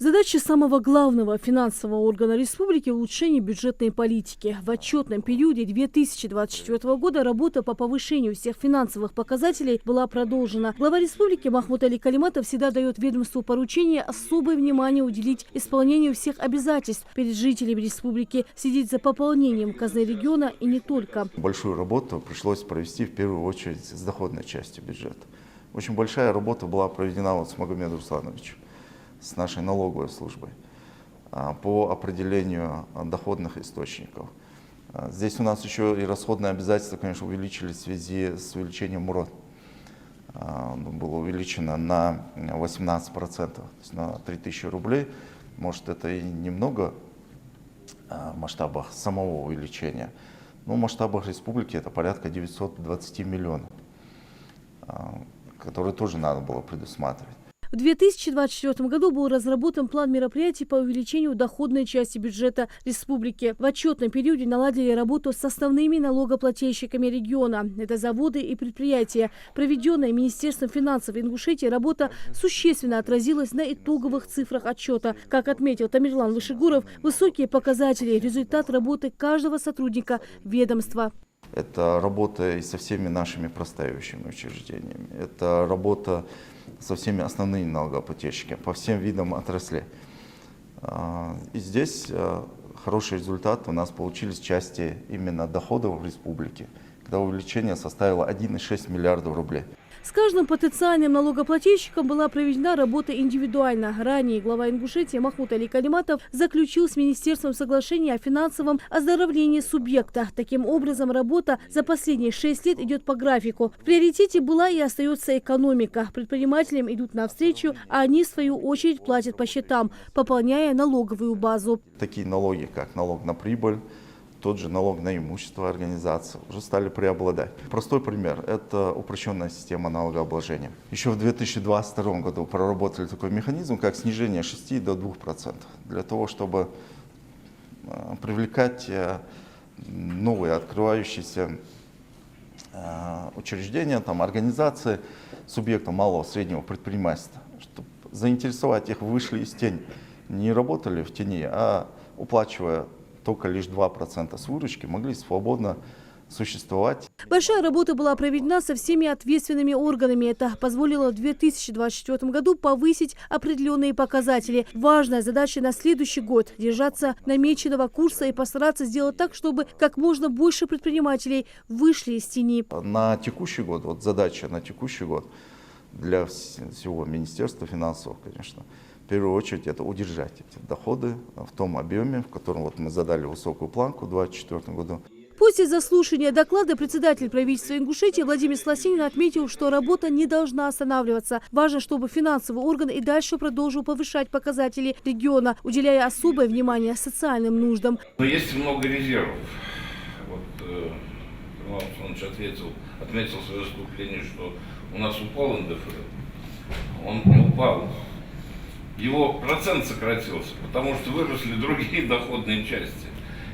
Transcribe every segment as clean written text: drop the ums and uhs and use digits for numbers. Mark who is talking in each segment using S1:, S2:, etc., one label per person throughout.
S1: Задача самого главного финансового органа республики – улучшение бюджетной политики. В отчетном периоде 2024 года работа по повышению всех финансовых показателей была продолжена. Глава республики Махмуд Али Калиматов всегда дает ведомству поручение особое внимание уделить исполнению всех обязательств перед жителями республики, следить за пополнением казны региона и не только.
S2: Большую работу пришлось провести в первую очередь с доходной частью бюджета. Очень большая работа была проведена с Магомедом Руслановичем, с нашей налоговой службой по определению доходных источников. Здесь у нас еще и расходные обязательства, конечно, увеличились в связи с увеличением МУРО. Было увеличено на 18%, то есть на 3000 рублей. Может, это и немного в масштабах самого увеличения, но в масштабах республики это порядка 920 миллионов, которые тоже надо было предусматривать.
S1: В 2024 году был разработан план мероприятий по увеличению доходной части бюджета республики. В отчетном периоде наладили работу с основными налогоплательщиками региона. Это заводы и предприятия. Проведенная Министерством финансов Ингушетии работа существенно отразилась на итоговых цифрах отчета. Как отметил Тамерлан Вышегуров, высокие показатели – результат работы каждого сотрудника ведомства.
S2: Это работа и со всеми нашими простаивающими учреждениями. Это работа со всеми основными налогоплательщиками по всем видам отраслей. И здесь хороший результат у нас получились в части именно доходов в республике, когда увеличение составило 1,6 миллиардов рублей.
S1: С каждым потенциальным налогоплательщиком была проведена работа индивидуально. Ранее глава Ингушетии Махмуд Али Калиматов заключил с Министерством соглашение о финансовом оздоровлении субъекта. Таким образом, работа за последние 6 лет идет по графику. В приоритете была и остается экономика. Предпринимателям идут навстречу, а они, в свою очередь, платят по счетам, пополняя налоговую базу.
S2: Такие налоги, как налог на прибыль, тот же налог на имущество организации уже стали преобладать. Простой пример – это упрощенная система налогообложения. Еще в 2022 году проработали такой механизм, как снижение 6 до 2%, для того, чтобы привлекать новые открывающиеся учреждения, организации, субъектов малого и среднего предпринимательства, чтобы заинтересовать их, вышли из тени, не работали в тени, а уплачивая только лишь 2% с выручки, могли свободно существовать.
S1: Большая работа была проведена со всеми ответственными органами. Это позволило в 2024 году повысить определенные показатели. Важная задача на следующий год – держаться намеченного курса и постараться сделать так, чтобы как можно больше предпринимателей вышли из тени.
S2: На текущий год, задача на текущий год для всего Министерства финансов, конечно, в первую очередь это удержать эти доходы в том объеме, в котором мы задали высокую планку в 2024 году.
S1: После заслушания доклада председатель правительства Ингушетии Владимир Сласенин отметил, что работа не должна останавливаться. Важно, чтобы финансовый орган и дальше продолжил повышать показатели региона, уделяя особое внимание социальным нуждам.
S3: Но есть много резервов. Иван Александрович отметил в своем выступлении, что у нас упал НДФЛ. Он не упал. Его процент сократился, потому что выросли другие доходные части.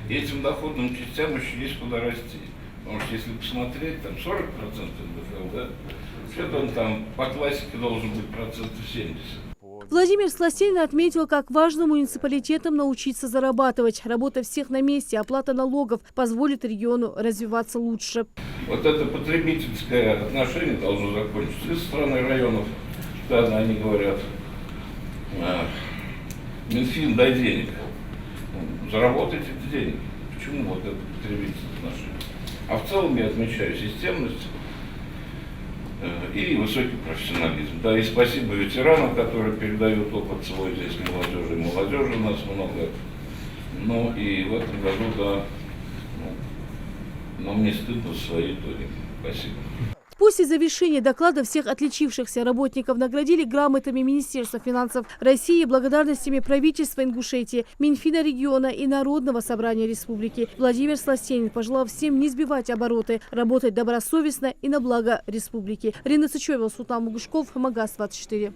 S3: И этим доходным частям еще есть куда расти. Потому что если посмотреть, там 40% НДФЛ, да, вообще-то он там по классике должен быть 70%.
S1: Владимир Сласенин отметил, как важно муниципалитетам научиться зарабатывать. Работа всех на месте, оплата налогов позволит региону развиваться лучше.
S3: Вот это потребительское отношение должно закончиться. И со стороны районов, когда они говорят, Минфин, дай денег. Заработайте эти деньги. Почему вот это потребительское отношение? А в целом я отмечаю системность и высокий профессионализм. Да, и спасибо ветеранам, которые передают опыт свой здесь молодежи. И молодежи у нас много. Ну и в этом году, да, нам не стыдно за свои итоги. Спасибо.
S1: После завершения доклада всех отличившихся работников наградили грамотами Министерства финансов России, благодарностями правительства Ингушетии, Минфина региона и Народного собрания республики. Владимир Сласенин пожелал всем не сбивать обороты, работать добросовестно и на благо республики. Рина Цычева, Султан Мугушков, Магаз 24.